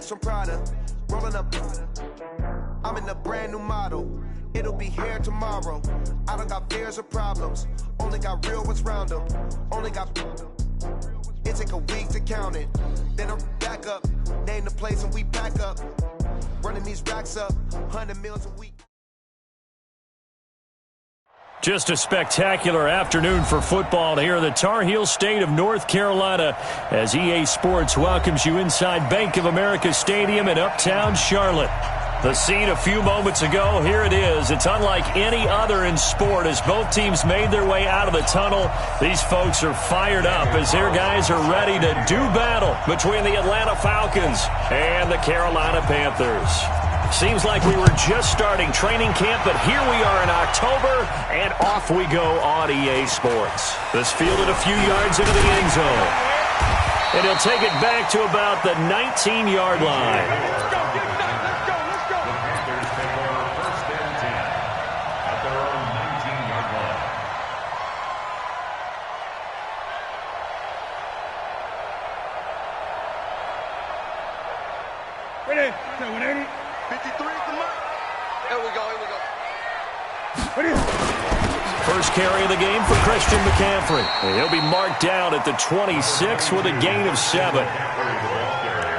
some Prada, rolling up. I'm in a brand new model. It'll be here tomorrow. I don't got fears or problems. Only got real ones round them. Only got. It take a week to count it. Then I'm back up. Name the place and we back up. Running these racks up. 100 meals a week. Just a spectacular afternoon for football here in the Tar Heel state of North Carolina as EA Sports welcomes you inside Bank of America Stadium in Uptown Charlotte. The scene a few moments ago, here it is. It's unlike any other in sport as both teams made their way out of the tunnel. These folks are fired up as their guys are ready to do battle between the Atlanta Falcons and the Carolina Panthers. Seems like we were just starting training camp, but here we are in October, and off we go on EA Sports. This fielded a few yards into the end zone. And he'll take it back to about the 19-yard line. Let's go, get it done. Let's go, let's go. The Panthers take over first and 10 at their own 19-yard line. Ready? 180. 53 at the mark. Here we go, here we go. First carry of the game for Christian McCaffrey. He'll be marked down at the 26 with a gain of 7.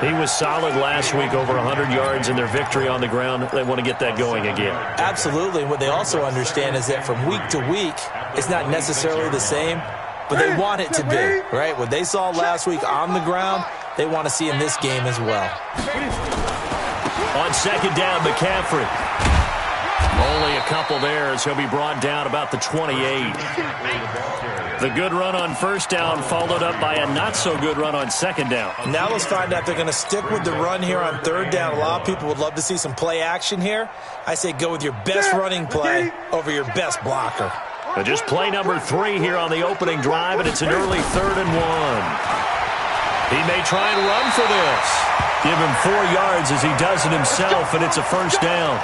He was solid last week, over 100 yards in their victory on the ground. They want to get that going again. Absolutely. What they also understand is that from week to week, it's not necessarily the same, but they want it to be, right? What they saw last week on the ground, they want to see in this game as well. On second down, McCaffrey. Only a couple there as he'll be brought down about the 28. The good run on first down followed up by a not-so-good run on second down. Now let's find out if they're going to stick with the run here on third down. A lot of people would love to see some play action here. I say go with your best running play over your best blocker. But just play number 3 here on the opening drive, and it's an early 3rd and 1. He may try and run for this. Give him 4 yards as he does it himself, and it's a first down.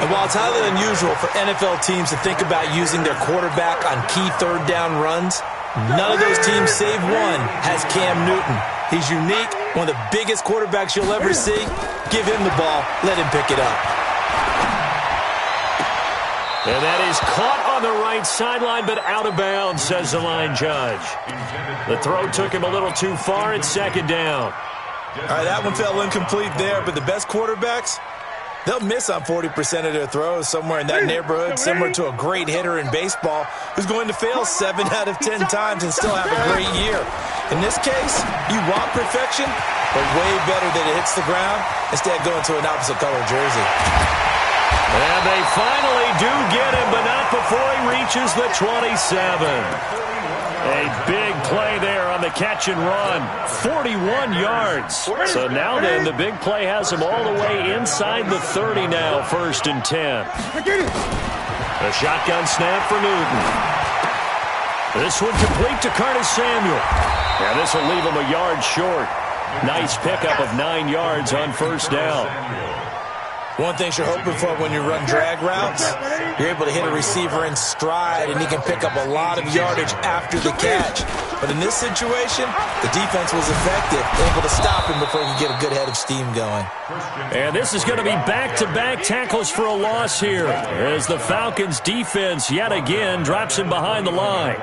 And while it's highly unusual for NFL teams to think about using their quarterback on key third down runs, none of those teams save one has Cam Newton. He's unique, one of the biggest quarterbacks you'll ever see. Give him the ball. Let him pick it up. And that is caught on the right sideline, but out of bounds, says the line judge. The throw took him a little too far. It's second down. All right, that one fell incomplete there, but the best quarterbacks, they'll miss on 40% of their throws, somewhere in that neighborhood, similar to a great hitter in baseball who's going to fail 7 out of 10 times and still have a great year. In this case, you want perfection, but way better that it hits the ground instead of going to an opposite color jersey. And they finally do get him, but not before he reaches the 27. A big play there on the catch and run. 41 yards. So now then, the big play has him all the way inside the 30 now, 1st and 10. A shotgun snap for Newton. This one complete to Curtis Samuel. Yeah, this will leave him a yard short. Nice pickup of 9 yards on first down. One thing you're hoping for when you run drag routes, you're able to hit a receiver in stride, and he can pick up a lot of yardage after the catch. But in this situation, the defense was effective, able to stop him before he could get a good head of steam going. And this is going to be back-to-back tackles for a loss here, as the Falcons' defense yet again drops him behind the line.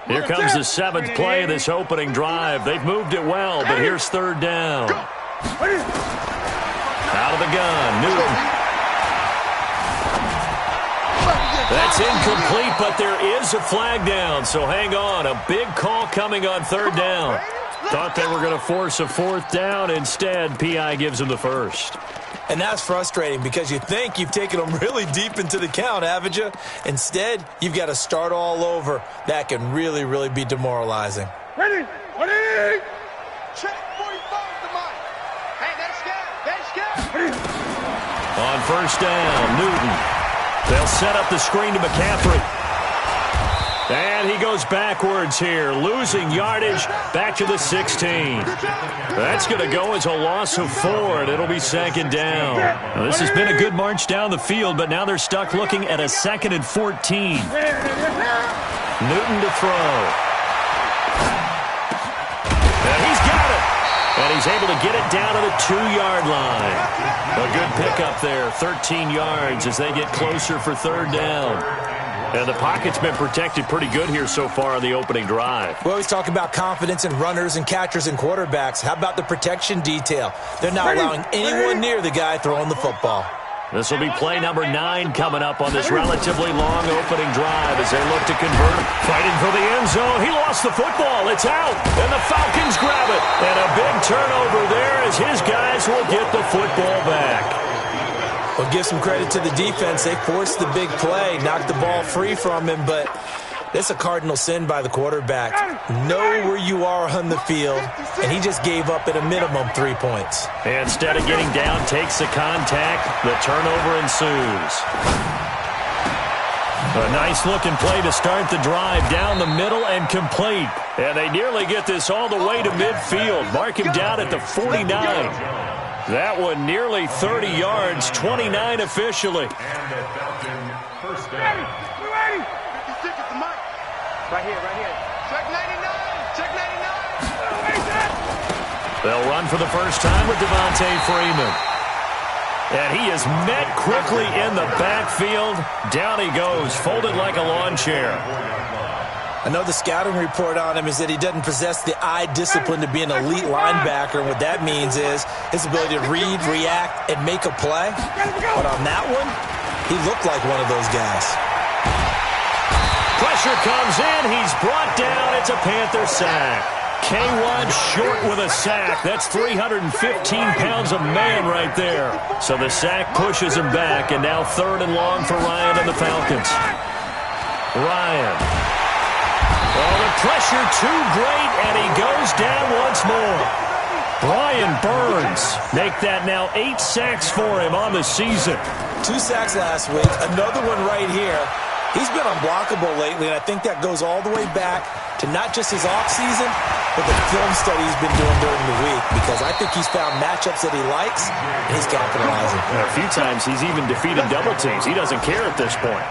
Here comes the 7th play of this opening drive. They've moved it well, but here's third down. Out of the gun, Newton. That's incomplete, but there is a flag down, so hang on. A big call coming on third down. Thought they were going to force a 4th down. Instead, P.I. gives them the first. And that's frustrating because you think you've taken them really deep into the count, haven't you? Instead, you've got to start all over. That can really, really be demoralizing. Ready? Ready? Check 45 to Mike. Hey, that's good. On first down, Newton. They'll set up the screen to McCaffrey. And he goes backwards here, losing yardage back to the 16. That's going to go as a loss of 4, and it'll be 2nd down. Now, this has been a good march down the field, but now they're stuck looking at a 2nd and 14. Newton to throw. And he's got it. And he's able to get it down to the 2-yard line. A good pickup there, 13 yards as they get closer for 3rd down. And the pocket's been protected pretty good here so far on the opening drive. We always talk about confidence in runners and catchers and quarterbacks. How about the protection detail? They're not allowing anyone near the guy throwing the football. This will be play number 9 coming up on this relatively long opening drive as they look to convert. Fighting for the end zone. He lost the football. It's out. And the Falcons grab it. And a big turnover there as his guys will get the football back. Well, give some credit to the defense. They forced the big play, knocked the ball free from him, but that's a cardinal sin by the quarterback. Know where you are on the field, and he just gave up at a minimum 3 points. And instead of getting down, takes the contact. The turnover ensues. A nice-looking play to start the drive down the middle and complete. And they nearly get this all the way to midfield. Mark him down at the 49. That one nearly 30 yards, 29 officially. And the Falcon first down. Right here. Check 99. Check 99. They'll run for the first time with Devontae Freeman. And he is met quickly in the backfield. Down he goes, folded like a lawn chair. I know the scouting report on him is that he doesn't possess the eye discipline to be an elite linebacker. And what that means is his ability to read, react, and make a play. But on that one, he looked like one of those guys. Pressure comes in. He's brought down. It's a Panther sack. K1 short with a sack. That's 315 pounds of man right there. So the sack pushes him back. And now 3rd and long for Ryan and the Falcons. Ryan. Well, the pressure too great, and he goes down once more. Brian Burns make that now 8 sacks for him on the season. 2 sacks last week, another one right here. He's been unblockable lately, and I think that goes all the way back to not just his offseason, but the film study he's been doing during the week, because I think he's found matchups that he likes, and he's capitalizing. A few times he's even defeated double teams. He doesn't care at this point.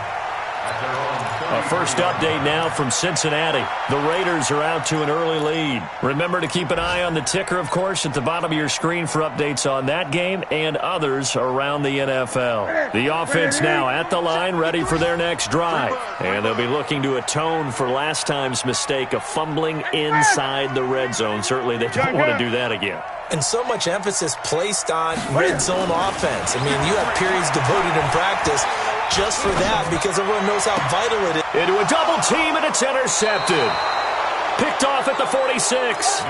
A first update now from Cincinnati. The Raiders are out to an early lead. Remember to keep an eye on the ticker, of course, at the bottom of your screen for updates on that game and others around the NFL. The offense now at the line, ready for their next drive. And they'll be looking to atone for last time's mistake of fumbling inside the red zone. Certainly they don't want to do that again. And so much emphasis placed on red zone offense. I mean, you have periods devoted in practice just for that because everyone knows how vital it is. Into a double team, and it's intercepted. Picked off at the 46.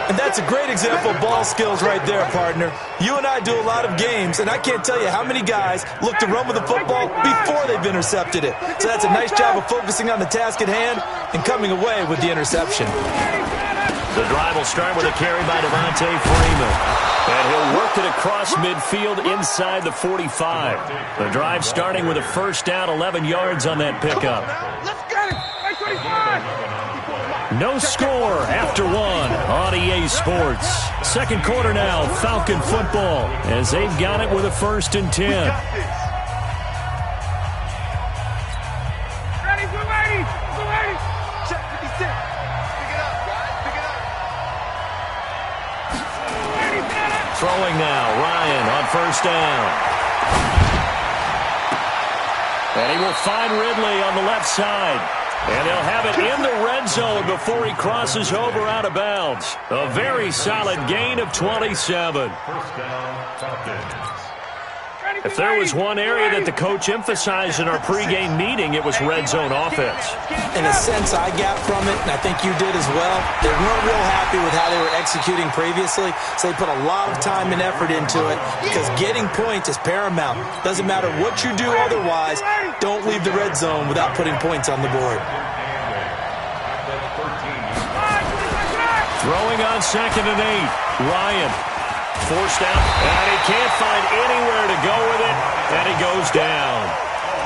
And that's a great example of ball skills right there, partner. You and I do a lot of games, and I can't tell you how many guys look to run with the football before they've intercepted it. So that's a nice job of focusing on the task at hand and coming away with the interception. The drive will start with a carry by Devontae Freeman. And he'll work it across midfield inside the 45. The drive starting with a first down, 11 yards on that pickup. Let's get it. 25. No score after 1 on EA Sports. Second quarter now, Falcon football, as they've got it with a 1st and 10. Ready, we're ready. We're ready. Check 56. Pick it up, guys. Pick it up. Throwing now, Ryan on first down. And he will find Ridley on the left side. And they'll have it in the red zone before he crosses over out of bounds. A very solid gain of 27. First down, Falcons. If there was one area that the coach emphasized in our pregame meeting, it was red zone offense. In a sense, I got from it, and I think you did as well. They weren't real happy with how they were executing previously, so they put a lot of time and effort into it because getting points is paramount. Doesn't matter what you do otherwise, don't leave the red zone without putting points on the board. Throwing on 2nd and 8, Ryan. Forced out, and he can't find anywhere to go with it, and he goes down.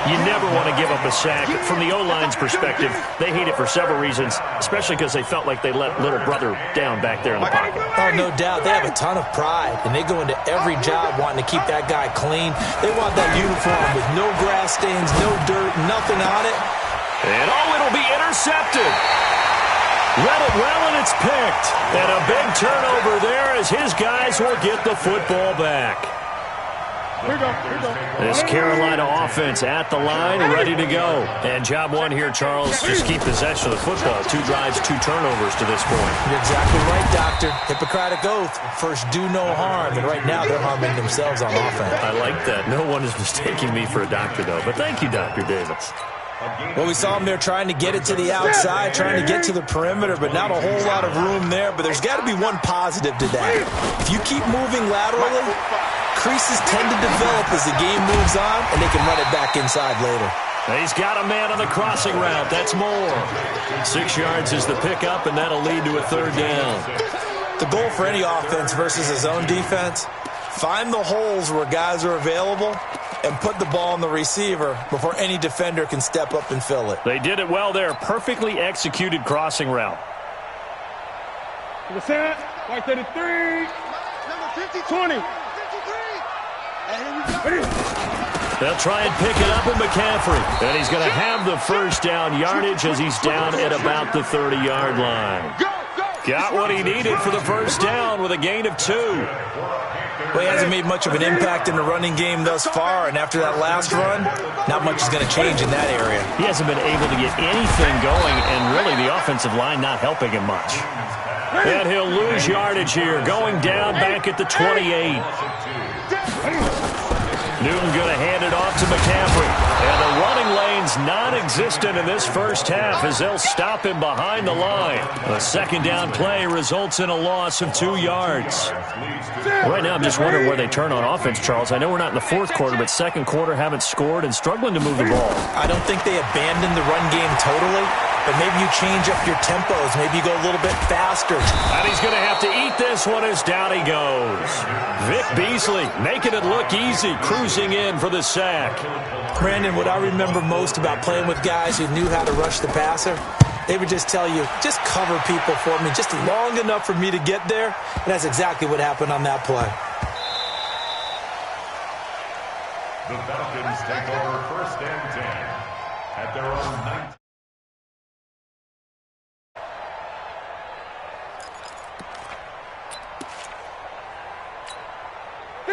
You never want to give up a sack. From the O-line's perspective, they hate it for several reasons, especially because they felt like they let little brother down back there in the pocket. Oh, no doubt. They have a ton of pride, and they go into every job wanting to keep that guy clean. They want that uniform with no grass stains, no dirt, nothing on it. And, it'll be intercepted. Read it well, and it's picked. And a big turnover there as his guys will get the football back. Here we go. This Carolina offense at the line, ready to go. And job one here, Charles, just keep possession of the football. 2 drives, 2 turnovers to this point. You're exactly right, Doctor. Hippocratic oath. First, do no harm. And right now, they're harming themselves on offense. I like that. No one is mistaking me for a doctor, though. But thank you, Dr. Davis. Well, we saw them there trying to get it to the outside, trying to get to the perimeter, but not a whole lot of room there. But there's got to be one positive to that. If you keep moving laterally, creases tend to develop as the game moves on, and they can run it back inside later. He's got a man on the crossing route. That's more. 6 yards is the pickup, and that'll lead to a 3rd down. The goal for any offense versus a zone defense, find the holes where guys are available and put the ball on the receiver before any defender can step up and fill it. They did it well there. Perfectly executed crossing route. To the set. White 33. Number 50. 20. 53. And here we go. They'll try and pick it up with McCaffrey. And he's going to have the first down yardage as he's down at about the 30-yard line. Got what he needed for the first down with a gain of 2. Well, he hasn't made much of an impact in the running game thus far, and after that last run, not much is going to change in that area. He hasn't been able to get anything going, and really the offensive line not helping him much. And he'll lose yardage here, going down back at the 28. Newton going to hand it off to McCaffrey. And the running lane's non-existent in this first half as they'll stop him behind the line. A 2nd down play results in a loss of 2 yards. Right now I'm just wondering where they turn on offense, Charles. I know we're not in the 4th quarter, but 2nd quarter haven't scored and struggling to move the ball. I don't think they abandoned the run game totally, but maybe you change up your tempos. Maybe you go a little bit faster. And he's going to have to eat this one as down he goes. Vic Beasley making it look easy, cruising in for the sack. Brandon, what I remember most about playing with guys who knew how to rush the passer, they would just tell you, just cover people for me, just long enough for me to get there. And that's exactly what happened on that play. The Falcons take over 1st and 10 at their own 19.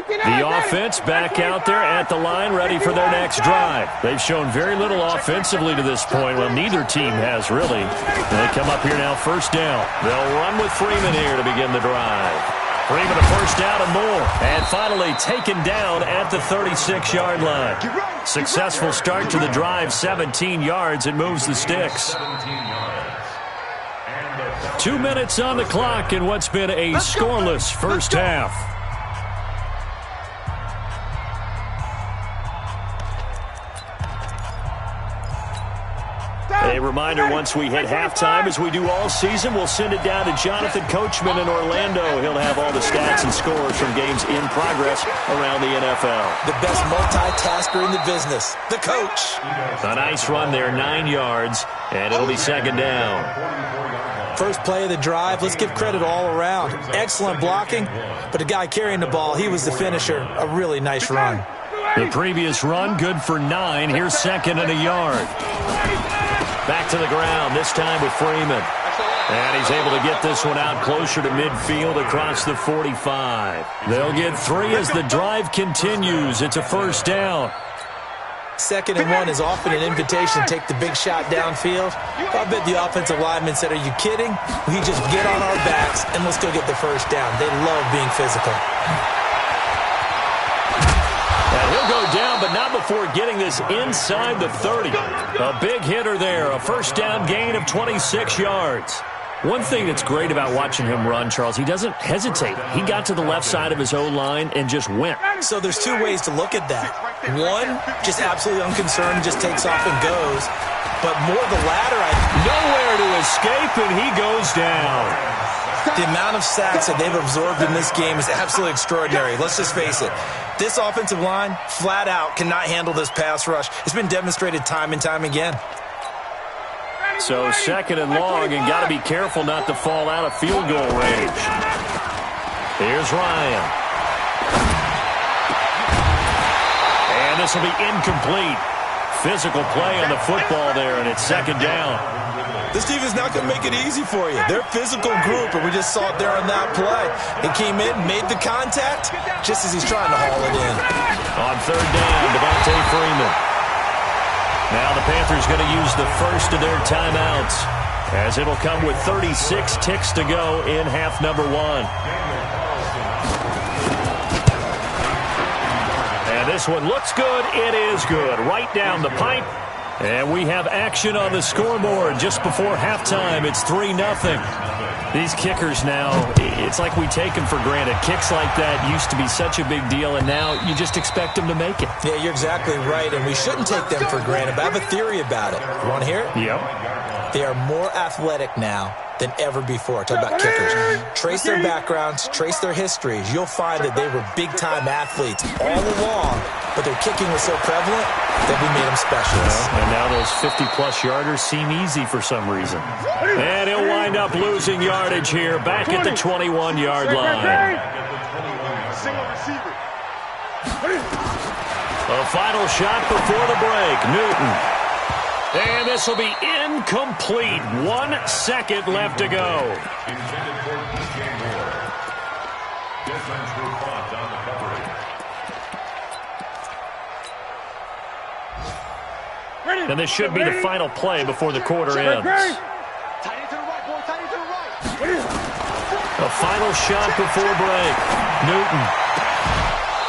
The offense back out there at the line, ready for their next drive. They've shown very little offensively to this point. Well, neither team has really. And they come up here now, 1st down. They'll run with Freeman here to begin the drive. Freeman a 1st down and more. And finally taken down at the 36-yard line. Successful start to the drive, 17 yards. It moves the sticks. 2 minutes on the clock in what's been a scoreless first half. A reminder, once we hit halftime, as we do all season, we'll send it down to Jonathan Coachman in Orlando. He'll have all the stats and scores from games in progress around the NFL. The best multitasker in the business, the coach. A nice run there, 9 yards, and it'll be 2nd down. First play of the drive, let's give credit all around. Excellent blocking, but the guy carrying the ball, he was the finisher. A really nice run. The previous run, good for 9. Here's 2nd and a yard. Back to the ground, this time with Freeman. And he's able to get this one out closer to midfield across the 45. They'll get 3 as the drive continues. It's a 1st down. 2nd and 1 is often an invitation to take the big shot downfield. I bet the offensive lineman said, are you kidding? We just get on our backs and let's go get the 1st down. They love being physical. And he'll go down, but not before getting this inside the 30. A big hitter there, a 1st down gain of 26 yards. One thing that's great about watching him run, Charles, he doesn't hesitate. He got to the left side of his O-line and just went. So there's 2 ways to look at that. One, just absolutely unconcerned, just takes off and goes. But more the latter. Nowhere to escape, and he goes down. The amount of sacks that they've absorbed in this game is absolutely extraordinary. Let's just face it. This offensive line, flat out, cannot handle this pass rush. It's been demonstrated time and time again. So second and long, and got to be careful not to fall out of field goal range. Here's Ryan. And this will be incomplete. Physical play on the football there, and it's second down. This defense is not going to make it easy for you. They're a physical group, and we just saw it there on that play. He came in, made the contact, just as he's trying to haul it in. On third down, Devontae Freeman. Now the Panthers going to use the first of their timeouts, as it'll come with 36 ticks to go in half number one. And this one looks good. It is good. Right down the pipe. And we have action on the scoreboard just before halftime. It's 3-0. These kickers now, it's like we take them for granted. Kicks like that used to be such a big deal, and now you just expect them to make it. Yeah, you're exactly right, and we shouldn't take them for granted. But I have a theory about it. You want to hear it? Yep. They are more athletic now than ever before. Talk about kickers. Trace their backgrounds, trace their histories. You'll find that they were big-time athletes all along, but their kicking was so prevalent that we made them specialists. And now those 50-plus yarders seem easy for some reason. And he'll wind up losing yardage here, back at the 21-yard line. A final shot before the break. Newton. And this will be incomplete. 1 second left to go. Intended for DJ Moore. Defense will punt on the coverage. And this should be the final play before the quarter ends. A final shot before break. Newton.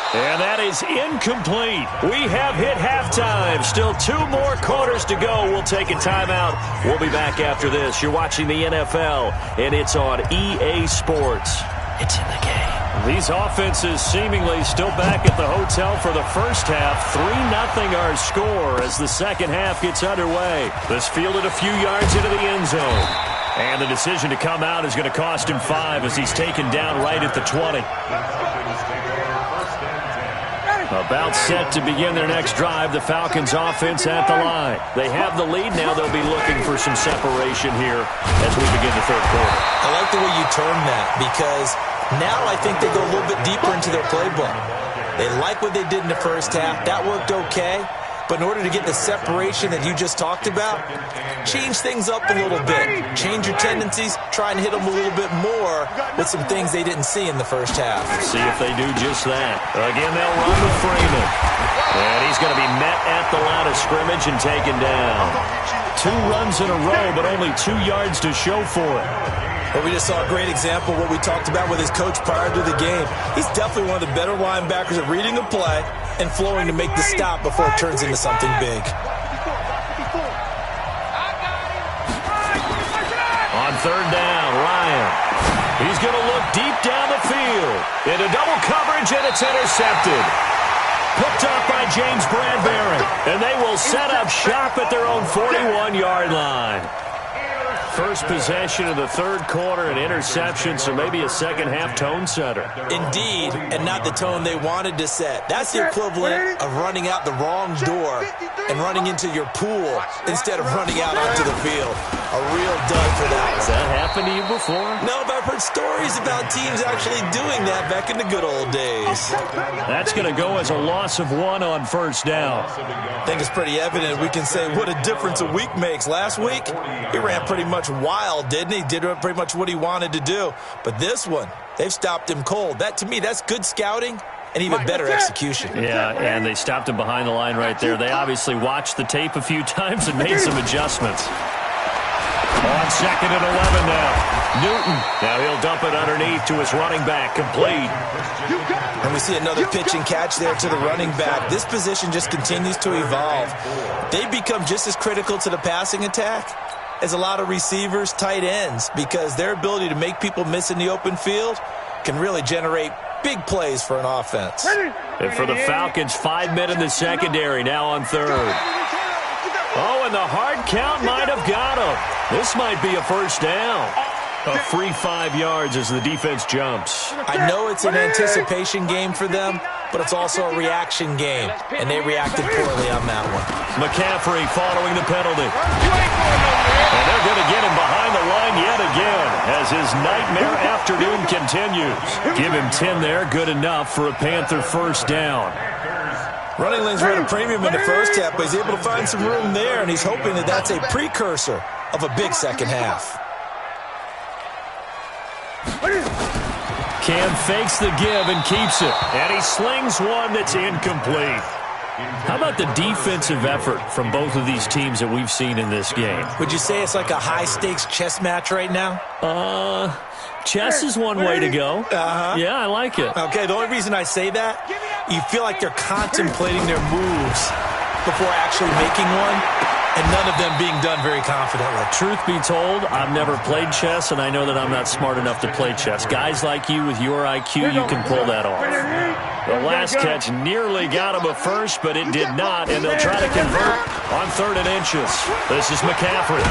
And that is incomplete. We have hit halftime. Still 2 more quarters to go. We'll take a timeout. We'll be back after this. You're watching the NFL, and it's on EA Sports. It's in the game. These offenses seemingly still back at the hotel for the first half. 3-0 our score as the second half gets underway. This fielded a few yards into the end zone. And the decision to come out is going to cost him 5 as he's taken down right at the 20. About set to begin their next drive, the Falcons offense at the line. They have the lead. Now they'll be looking for some separation here as we begin the third quarter. I like the way you term that, because now I think they go a little bit deeper into their playbook. They like what they did in the first half. That worked okay. But in order to get the separation that you just talked about, change things up a little bit. Change your tendencies. Try and hit them a little bit more with some things they didn't see in the first half. See if they do just that. Again, they'll run with Freeman. And he's going to be met at the line of scrimmage and taken down. 2 runs in a row, but only 2 yards to show for it. But we just saw a great example of what we talked about with his coach prior to the game. He's definitely one of the better linebackers at reading the play and flowing to make the stop before it turns into something big. On third down, Ryan. He's going to look deep down the field. Into double coverage, and it's intercepted. Picked up by James Bradbury. And they will set up shop at their own 41-yard line. First possession of the third quarter, an interception, so maybe a second-half tone setter. Indeed, and not the tone they wanted to set. That's the equivalent of running out the wrong door and running into your pool instead of running out onto the field. A real dud for that. Has that happened to you before? No, but I've heard stories about teams actually doing that back in the good old days. That's going to go as a loss of 1 on first down. I think it's pretty evident we can say what a difference a week makes. Last week, he ran pretty much wild, didn't he? Did pretty much what he wanted to do. But this one, they've stopped him cold. That, to me, that's good scouting and even better execution. Yeah, and they stopped him behind the line right there. They obviously watched the tape a few times and made some adjustments. On second and 11 now. Newton. Now he'll dump it underneath to his running back. Complete. And we see another pitch and catch there to the running back. This position just continues to evolve. They become just as critical to the passing attack as a lot of receivers, tight ends, because their ability to make people miss in the open field can really generate big plays for an offense. And for the Falcons, 5 men in the secondary, now on third. Oh, and the hard count might have got him. This might be a first down. A free 5 yards as the defense jumps. I know it's an anticipation game for them, but it's also a reaction game, and they reacted poorly on that one. McCaffrey following the penalty. And they're going to get him behind the line yet again as his nightmare afternoon continues. Give him 10 there, good enough for a Panther first down. Running lanes were at a premium in the first half, but he's able to find some room there, and he's hoping that that's a precursor of a big second half. Cam fakes the give and keeps it. And he slings one that's incomplete. How about the defensive effort from both of these teams that we've seen in this game? Would you say it's like a high-stakes chess match right now? Chess is one way to go. Yeah, I like it. Okay, the only reason I say that, you feel like they're contemplating their moves before actually making one, and none of them being done very confidently. Truth be told, I've never played chess, and I know that I'm not smart enough to play chess. Guys like you with your IQ, you can pull that off. The last catch nearly got him a first, but it did not, and they'll try to convert on 3rd and inches. This is McCaffrey.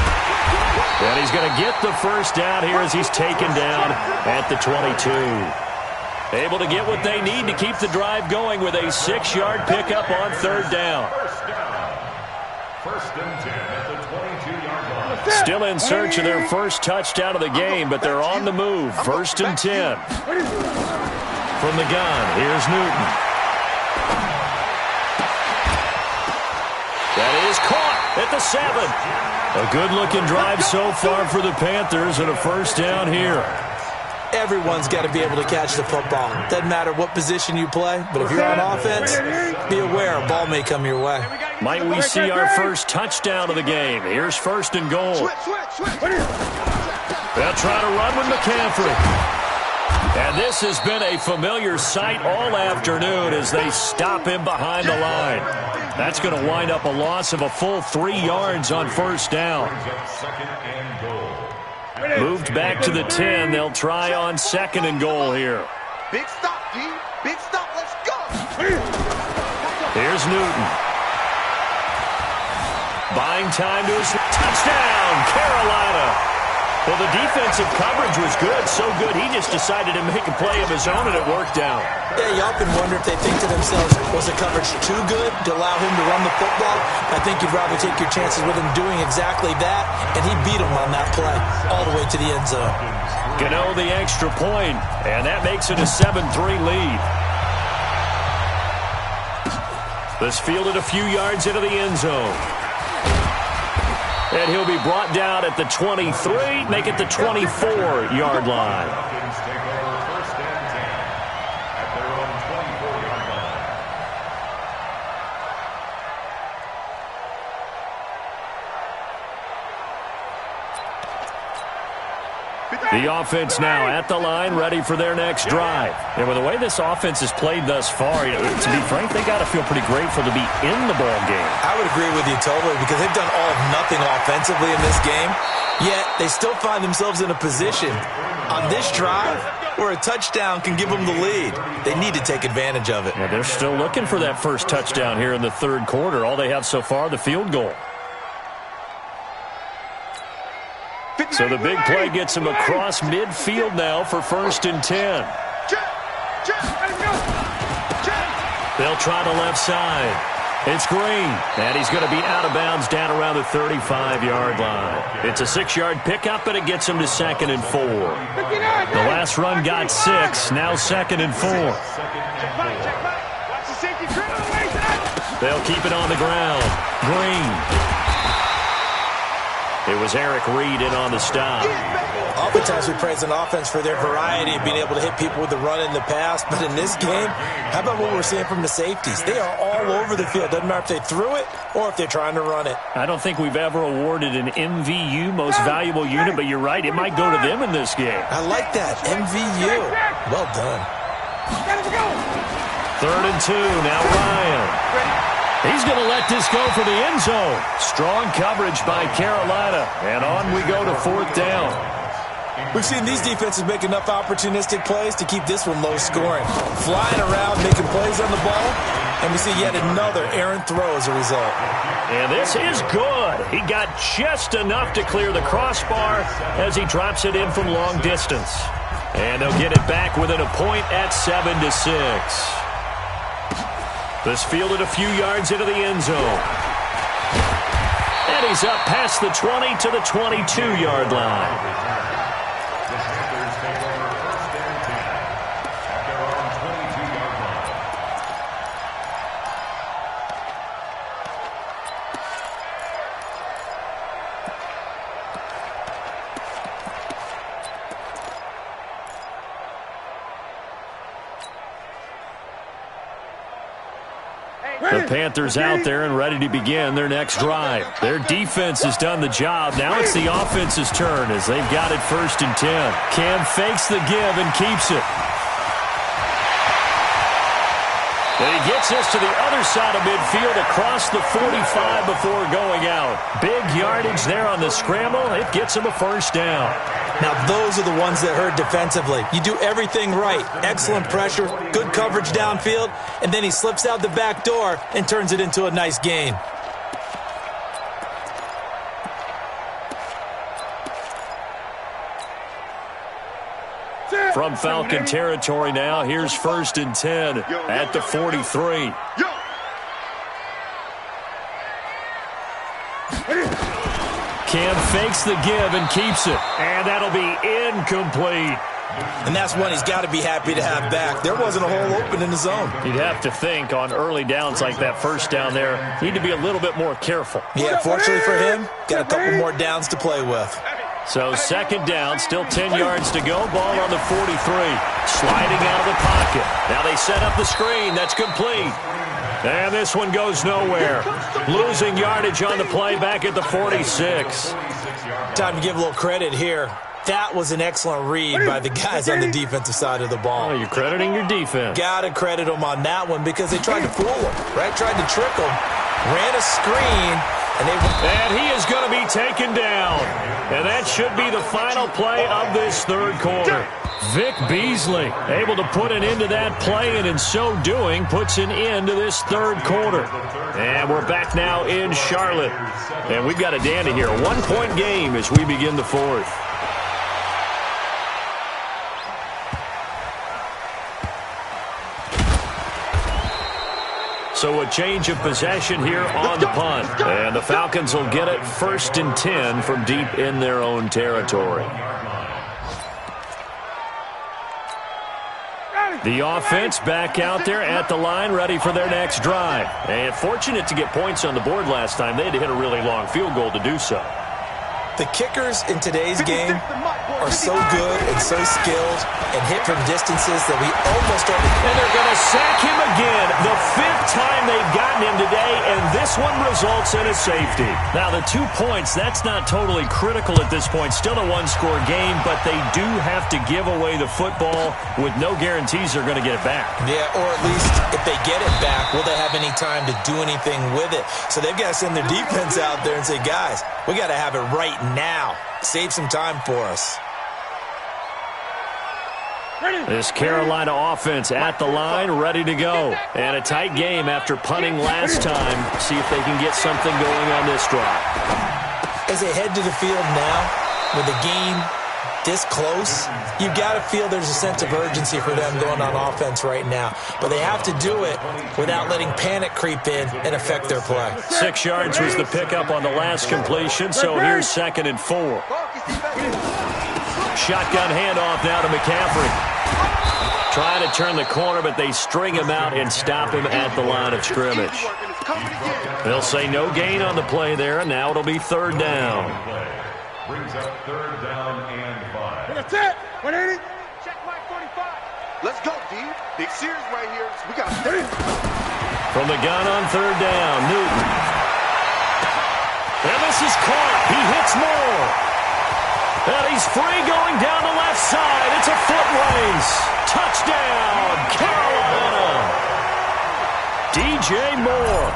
And he's going to get the first down here as he's taken down at the 22. Able to get what they need to keep the drive going with a 6-yard pickup on 3rd down. First and 10 at the 22-yard line. Still in search of their first touchdown of the game, but they're on the move. 1st and 10. From the gun, here's Newton. That is caught at the 7. A good-looking drive so far for the Panthers and a first down here. Everyone's got to be able to catch the football. Doesn't matter what position you play, but if you're on offense, be aware a ball may come your way. Might we see our first touchdown of the game? Here's 1st and goal. They'll try to run with McCaffrey. And this has been a familiar sight all afternoon as they stop him behind the line. That's going to wind up a loss of a full 3 yards on first down. Moved back to the 10. They'll try on 2nd and goal here. Big stop, D. Big stop. Let's go. Here's Newton. Buying time to his touchdown, Carolina. Well, the defensive coverage was good, so good he just decided to make a play of his own, and it worked out. Yeah, you often wonder if they think to themselves, was the coverage too good to allow him to run the football? I think you'd rather take your chances with him doing exactly that, and he beat him on that play all the way to the end zone. Gano the extra point, and that makes it a 7-3 lead. This fielded a few yards into the end zone. And he'll be brought down at the 23, make it the 24-yard line. Take over 1st and 10 at their own 24-yard line. The offense now at the line, ready for their next drive. And with the way this offense has played thus far, to be frank, they got to feel pretty grateful to be in the ball game. I would agree with you totally because they've done all of nothing offensively in this game, yet they still find themselves in a position on this drive where a touchdown can give them the lead. They need to take advantage of it. Yeah, they're still looking for that first touchdown here in the 3rd quarter. All they have so far, the field goal. So the big play gets him across midfield now for 1st and 10. They'll try the left side. It's Green, and he's going to be out of bounds down around the 35-yard line. It's a 6-yard pickup, but it gets him to 2nd and 4. The last run got 6, now 2nd and 4. They'll keep it on the ground. Green. It was Eric Reed in on the stop. Oftentimes we praise an offense for their variety of being able to hit people with the run in the pass. But in this game, how about what we're seeing from the safeties? They are all over the field. Doesn't matter if they threw it or if they're trying to run it. I don't think we've ever awarded an MVU, most valuable unit, but you're right. It might go to them in this game. I like that. MVU. Well done. 3rd and 2. Now Ryan. He's going to let this go for the end zone. Strong coverage by Carolina. And on we go to 4th down. We've seen these defenses make enough opportunistic plays to keep this one low scoring. Flying around, making plays on the ball. And we see yet another errant throw as a result. And this is good. He got just enough to clear the crossbar as he drops it in from long distance. And they'll get it back within a point at 7-6. This fielded a few yards into the end zone. And he's up past the 20 to the 22-yard line. The Panthers out there and ready to begin their next drive. Their defense has done the job. Now it's the offense's turn as they've got it 1st and 10. Cam fakes the give and keeps it. And he gets us to the other side of midfield across the 45 before going out. Big yardage there on the scramble. It gets him a 1st down. Now, those are the ones that hurt defensively. You do everything right. Excellent pressure, good coverage downfield, and then he slips out the back door and turns it into a nice gain. From Falcon territory now, here's 1st and 10 at the 43. Cam fakes the give and keeps it. And that'll be incomplete. And that's one he's got to be happy to have back. There wasn't a hole open in the zone. You'd have to think on early downs like that 1st down there, need to be a little bit more careful. Yeah, fortunately for him, got a couple more downs to play with. So 2nd down, still 10 yards to go. Ball on the 43. Sliding out of the pocket. Now they set up the screen. That's complete. And this one goes nowhere. Losing yardage on the play back at the 46. Time to give a little credit here. That was an excellent read by the guys on the defensive side of the ball. Oh, you're crediting your defense. Got to credit them on that one because they tried to fool him, right? Tried to trick him. Ran a screen. And he is going to be taken down. And that should be the final play of this 3rd quarter. Vic Beasley able to put an end to that play, and in so doing, puts an end to this 3rd quarter. And we're back now in Charlotte. And we've got a dandy here. 1-point game as we begin the 4th. So a change of possession here on the punt. And the Falcons will get it 1st and 10 from deep in their own territory. The offense back out there at the line, ready for their next drive. And fortunate to get points on the board last time. They had to hit a really long field goal to do so. The kickers in today's game are so good and so skilled and hit from distances that we almost are. And they're going to sack him again. The 5th time they've gotten him today, and this one results in a safety. Now, the 2 points, that's not totally critical at this point. Still a one-score game, but they do have to give away the football with no guarantees they're going to get it back. Yeah, or at least if they get it back, will they have any time to do anything with it? So they've got to send their defense out there and say, guys, we got to have it right now. Save some time for us. This Carolina offense at the line, ready to go. And a tight game after punting last time. See if they can get something going on this drive. As they head to the field now, with the game this close, you've got to feel there's a sense of urgency for them going on offense right now. But they have to do it without letting panic creep in and affect their play. 6 yards was the pickup on the last completion, so here's 2nd and 4. Shotgun handoff now to McCaffrey. Trying to turn the corner, but they string him out and stop him at the line of scrimmage. They'll say no gain on the play there, and now it'll be 3rd down. Brings up 3rd down and 5. That's it. 180. Check my 45. Let's go, D. Big series right here. So we got to stay. From the gun on 3rd down, Newton. And this is caught. He hits more. And he's free going down the left side. It's a foot race. Touchdown, Carolina. DJ Moore,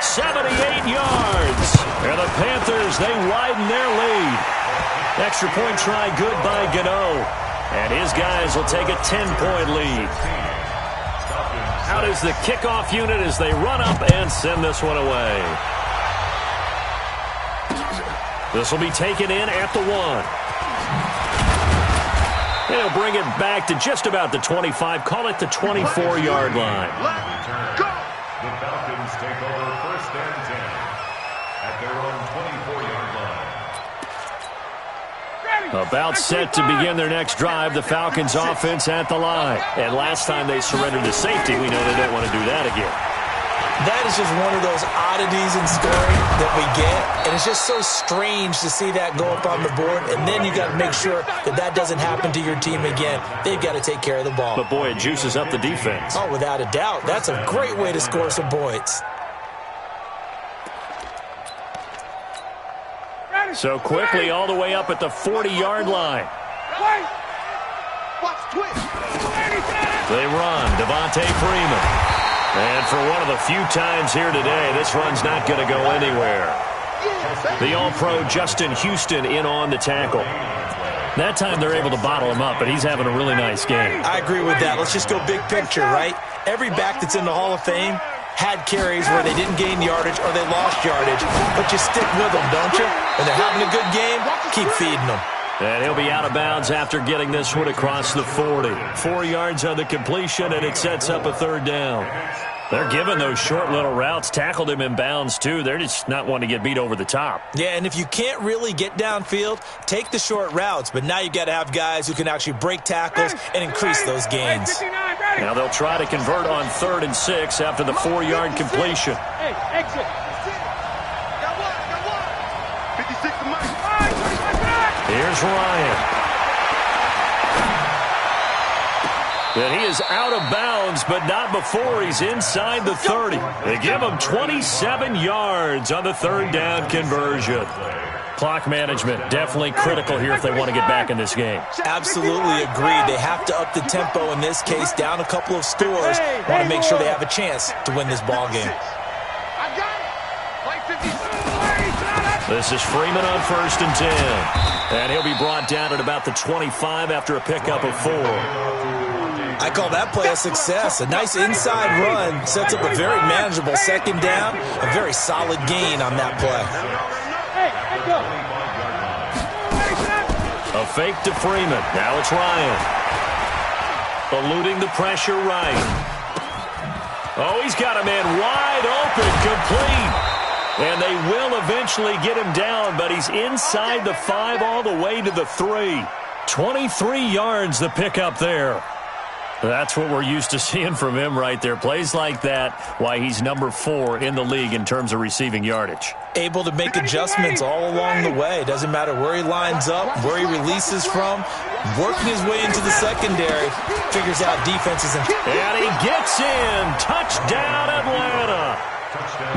78 yards. And the Panthers, they widen their lead. Extra point try good by Gano. And his guys will take a 10-point lead. Out is the kickoff unit as they run up and send this one away. This will be taken in at the 1. They'll bring it back to just about the 25. Call it the 24-yard line. The Falcons take over first and 10 at their own 24-yard line. About set to begin their next drive, the Falcons offense at the line. And last time they surrendered to safety, we know they don't want to do that again. That is just one of those oddities in scoring that we get, and it's just so strange to see that go up on the board, and then you got to make sure that that doesn't happen to your team again. They've got to take care of the ball. But, boy, it juices up the defense. Oh, without a doubt. That's a great way to score some points. So quickly all the way up at the 40-yard line. Watch twist. They run. Devontae Freeman. And for one of the few times here today, this run's not going to go anywhere. The All-Pro Justin Houston in on the tackle. That time they're able to bottle him up, but he's having a really nice game. I agree with that. Let's just go big picture, right? Every back that's in the Hall of Fame had carries where they didn't gain yardage or they lost yardage, but you stick with them, don't you? When they're having a good game, keep feeding them. And he'll be out of bounds after getting this one across the 40. 4 yards on the completion, and it sets up a third down. They're giving those short little routes. Tackled him in bounds, too. They're just not wanting to get beat over the top. Yeah, and if you can't really get downfield, take the short routes. But now you've got to have guys who can actually break tackles and increase those gains. Now they'll try to convert on 3rd and 6 after the 4-yard completion. Hey, exit. Got one. 56 to Mike. Here's Ryan. And he is out of bounds, but not before he's inside the 30. They give him 27 yards on the 3rd down conversion. Clock management definitely critical here if they want to get back in this game. Absolutely agreed. They have to up the tempo in this case, down a couple of scores. Want to make sure they have a chance to win this ball game. I got it. Play 56. This is Freeman on 1st and 10. And he'll be brought down at about the 25 after a pickup of 4. I call that play a success. A nice inside run sets up a very manageable 2nd down. A very solid gain on that play. A fake to Freeman. Now it's Ryan. Eluding the pressure right. Oh, he's got a man wide open, complete. And they will eventually get him down, but he's inside the 5 all the way to the 3. 23 yards the pickup there. That's what we're used to seeing from him right there. Plays like that, why he's number 4 in the league in terms of receiving yardage. Able to make adjustments all along the way. Doesn't matter where he lines up, where he releases from, working his way into the secondary, figures out defenses. And he gets in. Touchdown, Atlanta.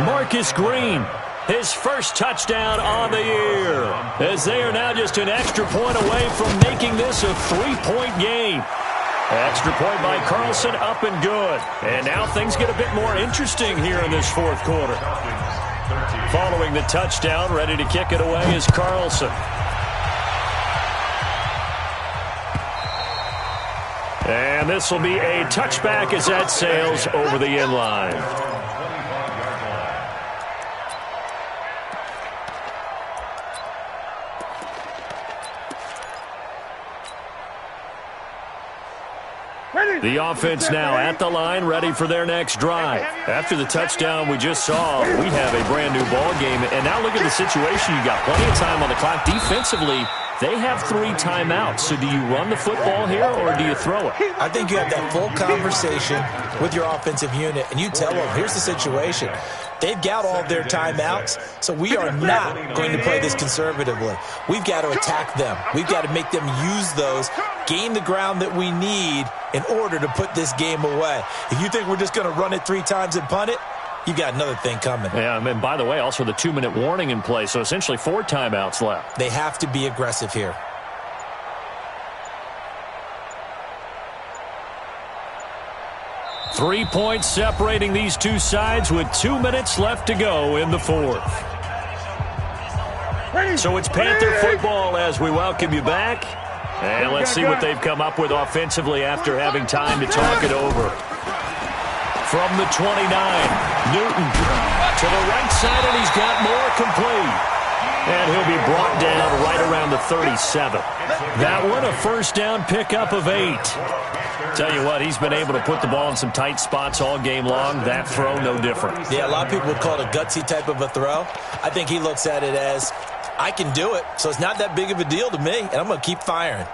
Marcus Green, his first touchdown on the year, as they are now just an extra point away from making this a 3-point game. Extra point by Carlson, up and good. And now things get a bit more interesting here in this 4th quarter. Following the touchdown, ready to kick it away is Carlson. And this will be a touchback as that sails over the end line. The offense now at the line, ready for their next drive. After the touchdown we just saw, we have a brand-new ball game. And now look at the situation. You got plenty of time on the clock. Defensively, they have 3 timeouts. So do you run the football here or do you throw it? I think you have that full conversation with your offensive unit, and you tell them, here's the situation. They've got all of their timeouts, so we are not going to play this conservatively. We've got to attack them. We've got to make them use those, gain the ground that we need in order to put this game away. If you think we're just going to run it 3 times and punt it, you've got another thing coming. Yeah, and by the way, also the 2-minute warning in play, so essentially 4 timeouts left. They have to be aggressive here. Three points separating these two sides with 2 minutes left to go in the 4th. So it's Panther football as we welcome you back. And let's see what they've come up with offensively after having time to talk it over. from the 29. Newton to the right side, and he's got more, complete. And he'll be brought down right around the 37. That one, a first down pickup of 8. Tell you what, he's been able to put the ball in some tight spots all game long. That throw, no different. Yeah, a lot of people would call it a gutsy type of a throw. I think he looks at it as, I can do it, so it's not that big of a deal to me, and I'm going to keep firing.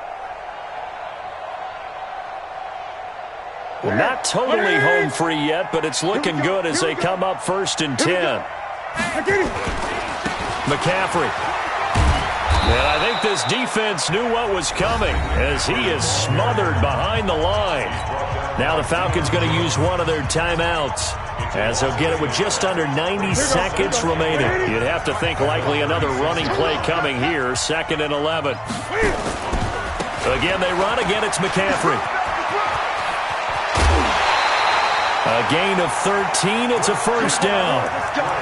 Well, not totally home free yet, but it's looking good as they come up 1st and 10. McCaffrey. And I think this defense knew what was coming as he is smothered behind the line. Now the Falcons going to use one of their timeouts as they'll get it with just under 90 seconds remaining. You'd have to think likely another running play coming here, 2nd and 11. Again, they run. Again, it's McCaffrey. A gain of 13. It's a first down.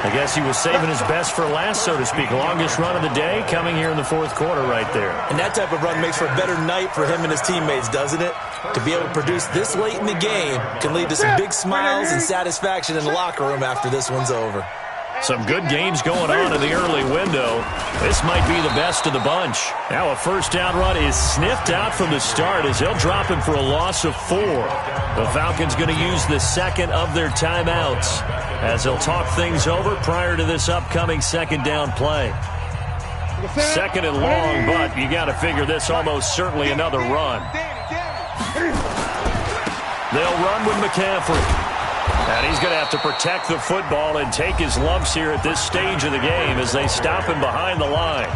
I guess he was saving his best for last, so to speak. Longest run of the day coming here in the 4th quarter right there. And that type of run makes for a better night for him and his teammates, doesn't it? To be able to produce this late in the game can lead to some big smiles and satisfaction in the locker room after this one's over. Some good games going on in the early window. This might be the best of the bunch. Now a first down run is sniffed out from the start as they'll drop him for a loss of 4. The Falcons going to use the second of their timeouts as they'll talk things over prior to this upcoming 2nd down play. 2nd and long, but you got to figure this almost certainly another run. They'll run with McCaffrey. And he's going to have to protect the football and take his lumps here at this stage of the game as they stop him behind the line.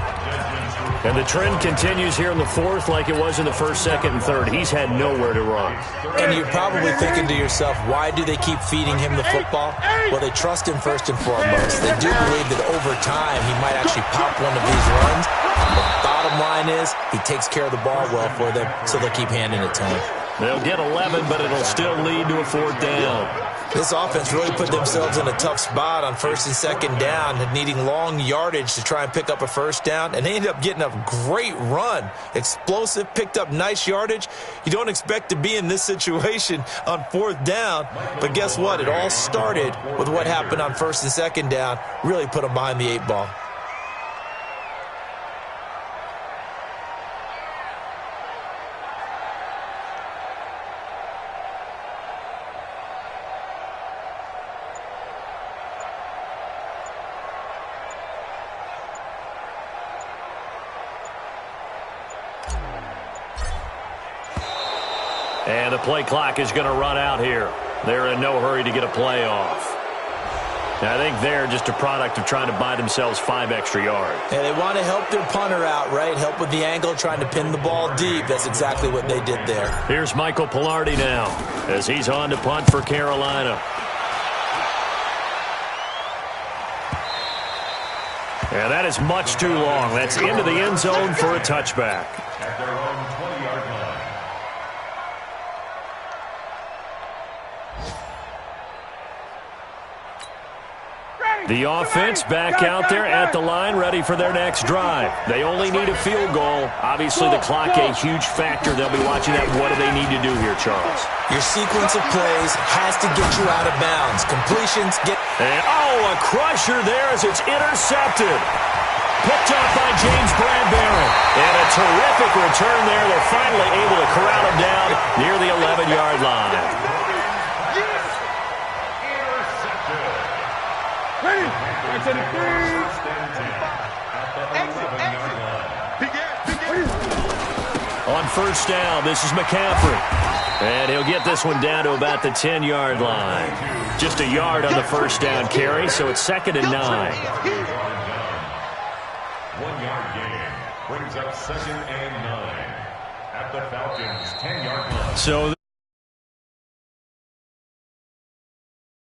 And the trend continues here in the 4th like it was in the 1st, 2nd, and 3rd. He's had nowhere to run. And you're probably thinking to yourself, why do they keep feeding him the football? Well, they trust him first and foremost. They do believe that over time he might actually pop one of these runs. The bottom line is he takes care of the ball well for them, so they'll keep handing it to him. They'll get 11, but it'll still lead to a 4th down. This offense really put themselves in a tough spot on 1st and 2nd down, needing long yardage to try and pick up a first down, and they ended up getting a great run. Explosive, picked up nice yardage. You don't expect to be in this situation on 4th down, but guess what? It all started with what happened on 1st and 2nd down, really put them behind the 8 ball. And the play clock is going to run out here. They're in no hurry to get a play off. I think they're just a product of trying to buy themselves 5 extra yards. And they want to help their punter out, right? Help with the angle, trying to pin the ball deep. That's exactly what they did there. Here's Michael Pilardi now as he's on to punt for Carolina. And that is much too long. That's into the end zone for a touchback. At their own 20-yard line. The offense back out there at the line, ready for their next drive. They only need a field goal. Obviously, the clock a huge factor. They'll be watching that. What do they need to do here, Charles? Your sequence of plays has to get you out of bounds. Completions get... And, a crusher there as it's intercepted. Picked up by James Bradbury. And a terrific return there. They're finally able to corral him down near the 11-yard line. On first down, this is McCaffrey. And he'll get this one down to about the 10-yard line. Just a yard on the first down carry, so it's 2nd and 9. 1-yard gain brings up 2nd and 9 at the Falcons' 10-yard line. So